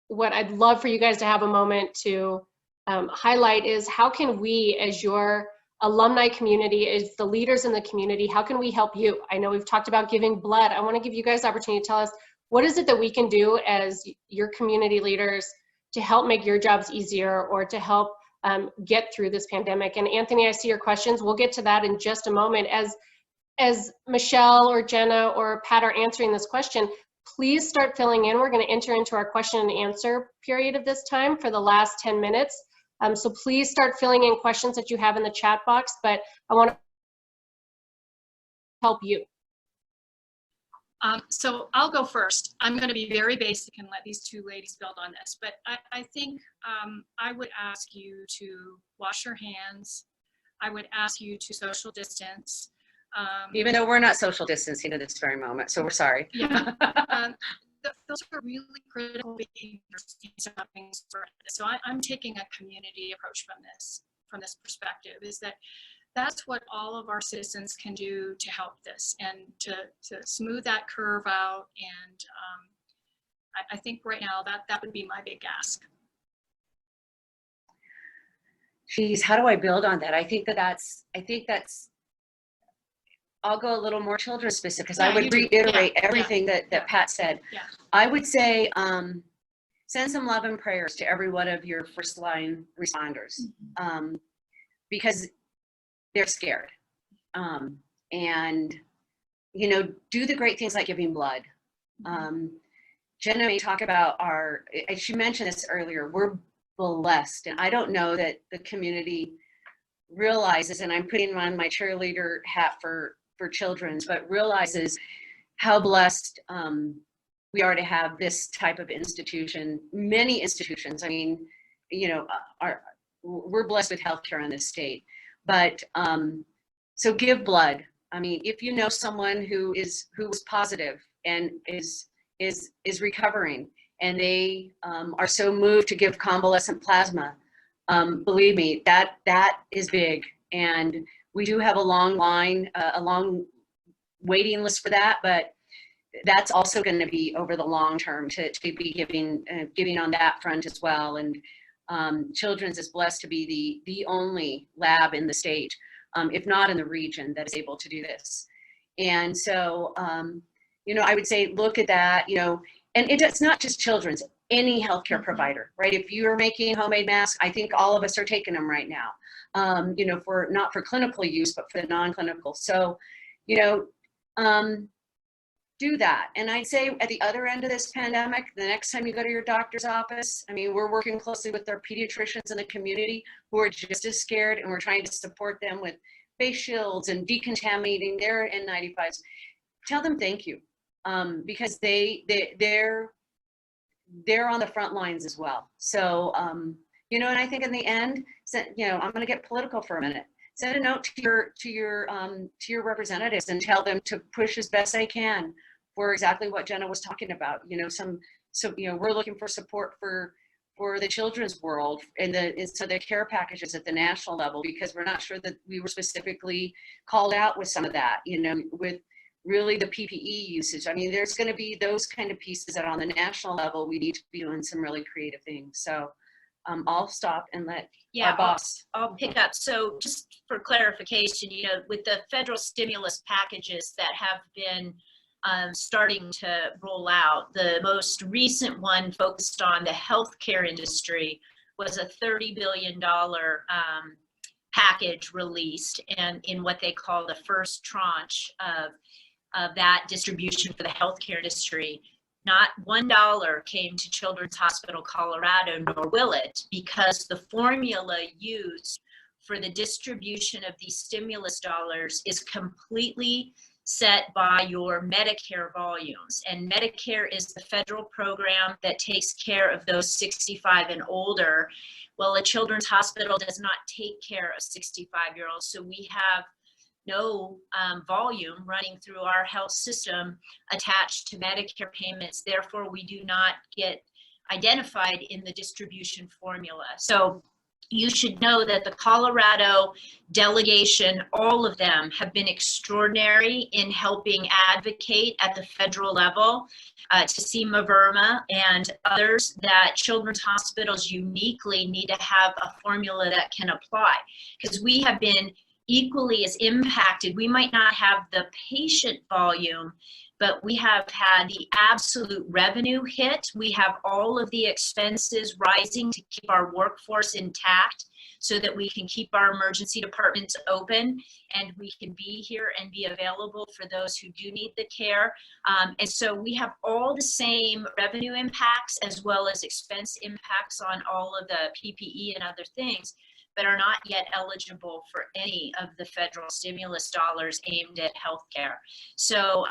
what I'd love for you guys to have a moment to highlight is, how can we, as your alumni community, as the leaders in the community, how can we help you? I know we've talked about giving blood. I want to give you guys the opportunity to tell us, what is it that we can do as your community leaders to help make your jobs easier, or to help get through this pandemic? And Anthony, I see your questions. We'll get to that in just a moment. As Michelle or Jenna or Pat are answering this question, please start filling in. We're going to enter into our question and answer period of this time for the last 10 minutes. So please start filling in questions that you have in the chat box, but I want to help you. So I'll go first. I'm going to be very basic and let these two ladies build on this. But I think I would ask you to wash your hands. I would ask you to social distance. Even though we're not social distancing at this very moment, so we're sorry. Yeah. Those are really critical behaviors. So I'm taking a community approach from this perspective, is that that's what all of our citizens can do to help this and to smooth that curve out. And I think right now that would be my big ask. Geez, how do I build on that? I think that's, I'll go a little more children specific, because I would reiterate everything that Pat said. Yeah. I would say, send some love and prayers to every one of your first line responders, because they're scared. And, you know, do the great things like giving blood. Jenna may talk about she mentioned this earlier, we're blessed. And I don't know that the community realizes, and I'm putting on my cheerleader hat for children's, but realizes how blessed we are to have this type of institution. Many institutions, I mean, you know, we're blessed with healthcare in this state. But so give blood. I mean, if you know someone who is positive and is recovering, and they are so moved to give convalescent plasma, believe me, that is big. And we do have a long line, a long waiting list for that, but that's also going to be over the long term to be giving on that front as well. And Children's is blessed to be the only lab in the state, if not in the region, that is able to do this. And so, you know, I would say, look at that, you know, and it's not just Children's, any healthcare provider, right? If you're making homemade masks, I think all of us are taking them right now, you know, not for clinical use, but for the non-clinical. So, you know, do that. And I'd say at the other end of this pandemic, the next time you go to your doctor's office, I mean, we're working closely with our pediatricians in the community who are just as scared, and we're trying to support them with face shields and decontaminating their N95s. Tell them thank you, because they're on the front lines as well. So, you know, and I think in the end, you know, I'm going to get political for a minute. Send a note to your representatives and tell them to push as best they can for exactly what Jenna was talking about. You know, so you know, we're looking for support for the children's world and so the care packages at the national level, because we're not sure that we were specifically called out with some of that. You know, with really the PPE usage. I mean, there's going to be those kind of pieces that on the national level we need to be doing some really creative things. So. I'll stop and let our boss. I'll pick up. So just for clarification, you know, with the federal stimulus packages that have been starting to roll out, the most recent one focused on the healthcare industry was a $30 billion package released, and in what they call the first tranche of that distribution for the healthcare industry. Not $1 came to Children's Hospital Colorado, nor will it, because the formula used for the distribution of these stimulus dollars is completely set by your Medicare volumes. And Medicare is the federal program that takes care of those 65 and older. Well, a children's hospital does not take care of 65-year-olds, so we have no volume running through our health system attached to Medicare payments. Therefore, we do not get identified in the distribution formula. So you should know that the Colorado delegation, all of them have been extraordinary in helping advocate at the federal level to Seema Verma and others that children's hospitals uniquely need to have a formula that can apply, because we have been equally as impacted. We might not have the patient volume, but we have had the absolute revenue hit. We have all of the expenses rising to keep our workforce intact so that we can keep our emergency departments open and we can be here and be available for those who do need the care. And so we have all the same revenue impacts as well as expense impacts on all of the PPE and other things, but are not yet eligible for any of the federal stimulus dollars aimed at healthcare. So,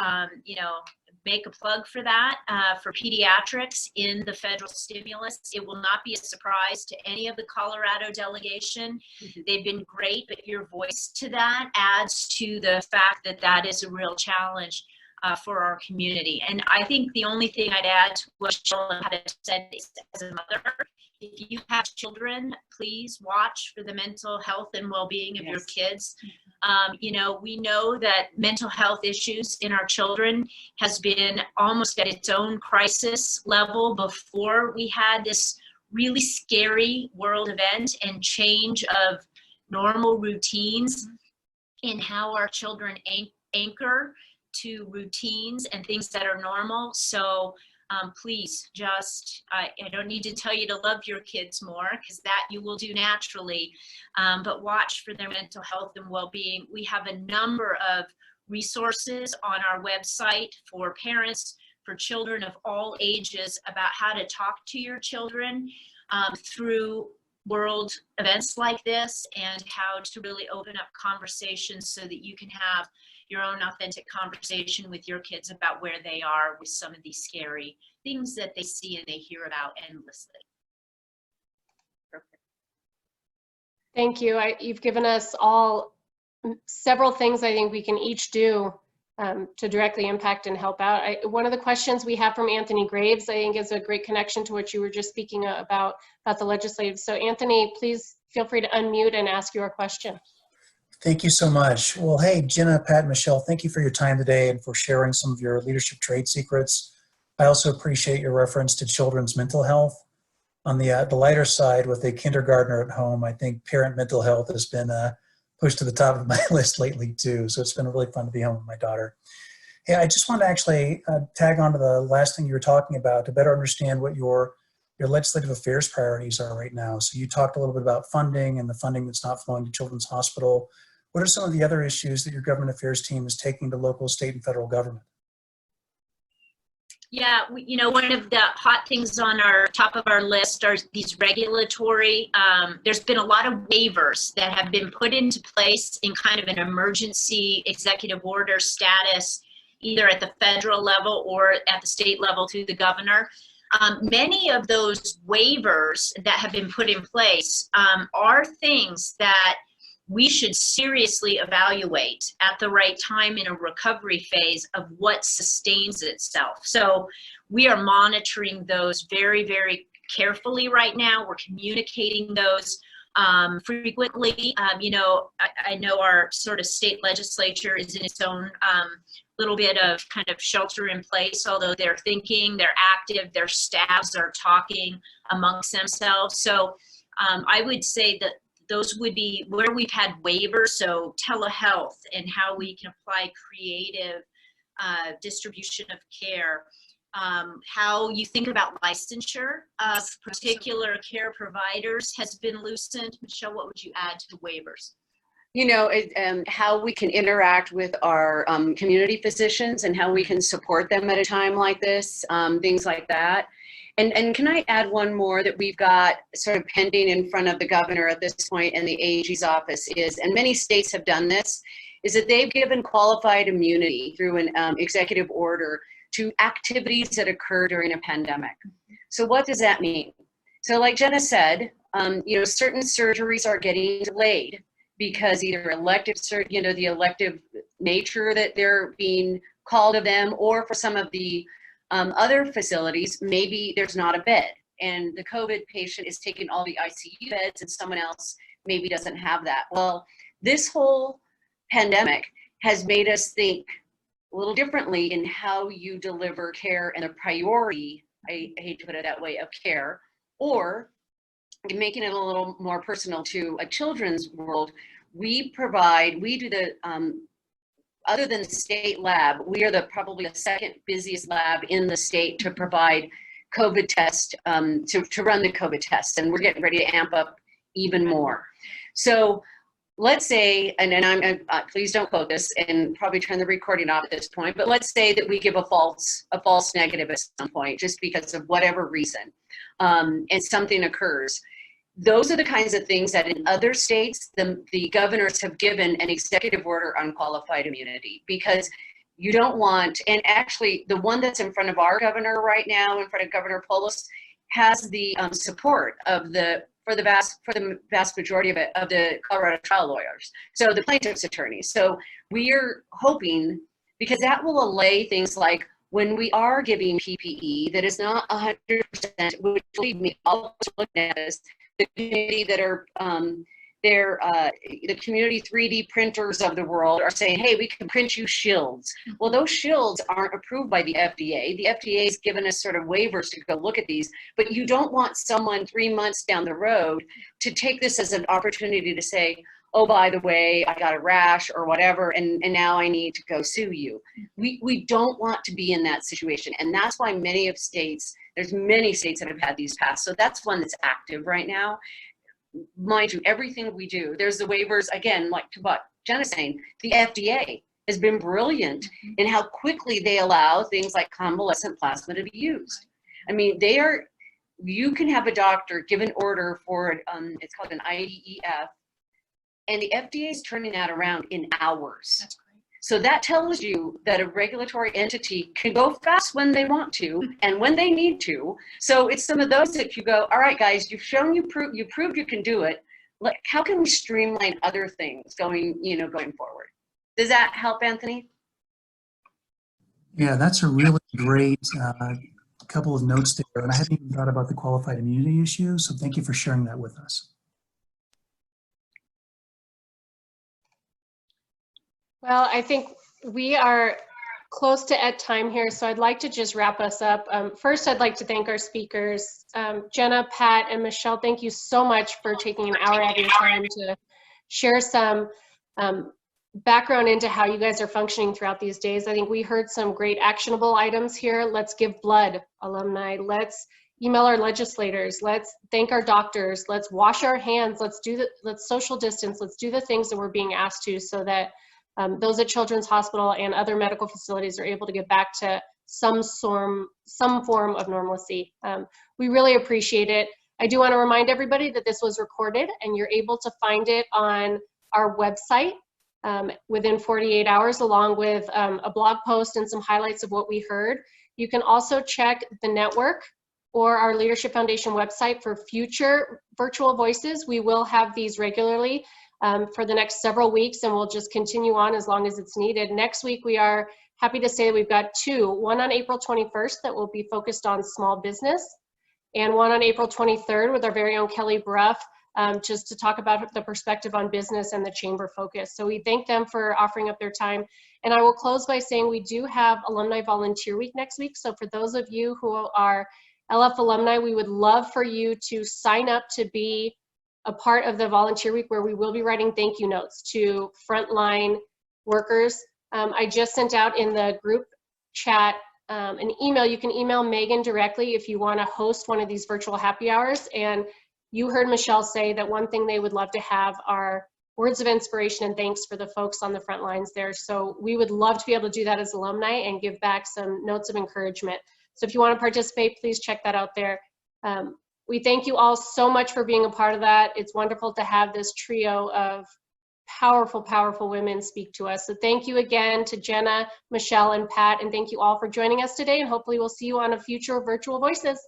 you know, make a plug for that, for pediatrics in the federal stimulus. It will not be a surprise to any of the Colorado delegation. They've been great, but your voice to that adds to the fact that that is a real challenge for our community. And I think the only thing I'd add to what Sheila had said is, as a mother, if you have children, please watch for the mental health and well-being of your kids. You know, we know that mental health issues in our children has been almost at its own crisis level before we had this really scary world event and change of normal routines in how our children anchor to routines and things that are normal. So please just, I don't need to tell you to love your kids more, because that you will do naturally, but watch for their mental health and well-being. We have a number of resources on our website for parents, for children of all ages, about how to talk to your children through world events like this, and how to really open up conversations so that you can have your own authentic conversation with your kids about where they are with some of these scary things that they see and they hear about endlessly. Thank you. You've given us all several things I think we can each do to directly impact and help out. One of the questions we have from Anthony Graves, I think, is a great connection to what you were just speaking about the legislative. So Anthony, please feel free to unmute and ask your question. Thank you so much. Well, hey, Jenna, Pat, Michelle, thank you for your time today and for sharing some of your leadership trade secrets. I also appreciate your reference to children's mental health. On the lighter side, with a kindergartner at home, I think parent mental health has been pushed to the top of my list lately too. So it's been really fun to be home with my daughter. Hey, I just want to actually tag on to the last thing you were talking about to better understand what your legislative affairs priorities are right now. So you talked a little bit about funding and the funding that's not flowing to Children's Hospital. What are some of the other issues that your government affairs team is taking to local, state, and federal government? Yeah, you know, one of the hot things on our top of our list are these regulatory, there's been a lot of waivers that have been put into place in kind of an emergency executive order status, either at the federal level or at the state level through the governor. Many of those waivers that have been put in place are things that we should seriously evaluate at the right time in a recovery phase of what sustains itself. So we are monitoring those very, very carefully right now. We're communicating those frequently. You know, I know our sort of state legislature is in its own little bit of kind of shelter in place, although they're thinking, they're active, their staffs are talking amongst themselves. So I would say that those would be where we've had waivers, so telehealth and how we can apply creative distribution of care. How you think about licensure of particular care providers has been loosened. Michelle, what would you add to the waivers? You know, how we can interact with our community physicians and how we can support them at a time like this, things like that. And can I add one more that we've got sort of pending in front of the governor at this point in the AG's office is, and many states have done this, is that they've given qualified immunity through an executive order to activities that occur during a pandemic. So what does that mean? So like Jenna said, you know, certain surgeries are getting delayed because either elective, you know, the elective nature that they're being called of them, or for some of the other facilities, maybe there's not a bed and the COVID patient is taking all the ICU beds and someone else maybe doesn't have that. Well, this whole pandemic has made us think a little differently in how you deliver care and the priority, I hate to put it that way, of care, or making it a little more personal to a children's world. We do the, other than the state lab, we are probably the second busiest lab in the state to provide COVID test, to run the COVID tests, and we're getting ready to amp up even more. So let's say, and I'm please don't quote this and probably turn the recording off at this point, but let's say that we give a false negative at some point, just because of whatever reason, and something occurs. Those are the kinds of things that in other states, the governors have given an executive order on qualified immunity, because You don't want, and actually the one that's in front of our governor right now, in front of Governor Polis, has the support of the vast majority of it, of the Colorado trial lawyers, so the plaintiff's attorneys. So we are hoping, because that will allay things like when we are giving PPE that is not 100%, which believe me, all of us are looking at this, the community that are the community 3D printers of the world are saying, hey, we can print you shields. Well, those shields aren't approved by the FDA. The FDA has given us sort of waivers to go look at these, but you don't want someone 3 months down the road to take this as an opportunity to say, oh, by the way, I got a rash or whatever, and now I need to go sue you. We don't want to be in that situation. And that's why there's many states that have had these passed. So that's one that's active right now. Mind you, everything we do, there's the waivers, again, like to what Jenna's saying, the FDA has been brilliant in how quickly they allow things like convalescent plasma to be used. I mean, you can have a doctor give an order for, it's called an IDEF, and the FDA is turning that around in hours. That's great. So that tells you that a regulatory entity can go fast when they want to and when they need to. So it's some of those that you go, all right, guys, you've shown you proved you can do it. Like, how can we streamline other things going forward? Does that help, Anthony? Yeah, that's a really great couple of notes there. And I hadn't even thought about the qualified immunity issue. So thank you for sharing that with us. Well, I think we are close to at time here, so I'd like to just wrap us up. First, I'd like to thank our speakers. Jenna, Pat, and Michelle, thank you so much for taking an hour out of your time to share some background into how you guys are functioning throughout these days. I think we heard some great actionable items here. Let's give blood, alumni. Let's email our legislators. Let's thank our doctors. Let's wash our hands. Let's social distance. Let's do the things that we're being asked to, so that those at Children's Hospital and other medical facilities are able to get back to some form of normalcy. We really appreciate it. I do want to remind everybody that this was recorded, and you're able to find it on our website within 48 hours, along with a blog post and some highlights of what we heard. You can also check the network or our Leadership Foundation website for future virtual voices. We will have these regularly for the next several weeks, and we'll just continue on as long as it's needed. Next week, we are happy to say we've got two, one on April 21st that will be focused on small business, and one on April 23rd with our very own Kelly Bruff, just to talk about the perspective on business and the chamber focus. So we thank them for offering up their time. And I will close by saying we do have Alumni Volunteer Week next week. So for those of you who are LF alumni, we would love for you to sign up to be a part of the volunteer week, where we will be writing thank you notes to frontline workers. I just sent out in the group chat an email. You can email Megan directly if you want to host one of these virtual happy hours. And you heard Michelle say that one thing they would love to have are words of inspiration and thanks for the folks on the front lines there. So we would love to be able to do that as alumni and give back some notes of encouragement. So if you want to participate, please check that out there. We thank you all so much for being a part of that. It's wonderful to have this trio of powerful, powerful women speak to us. So thank you again to Jenna, Michelle, and Pat, and thank you all for joining us today, and hopefully we'll see you on a future Virtual Voices.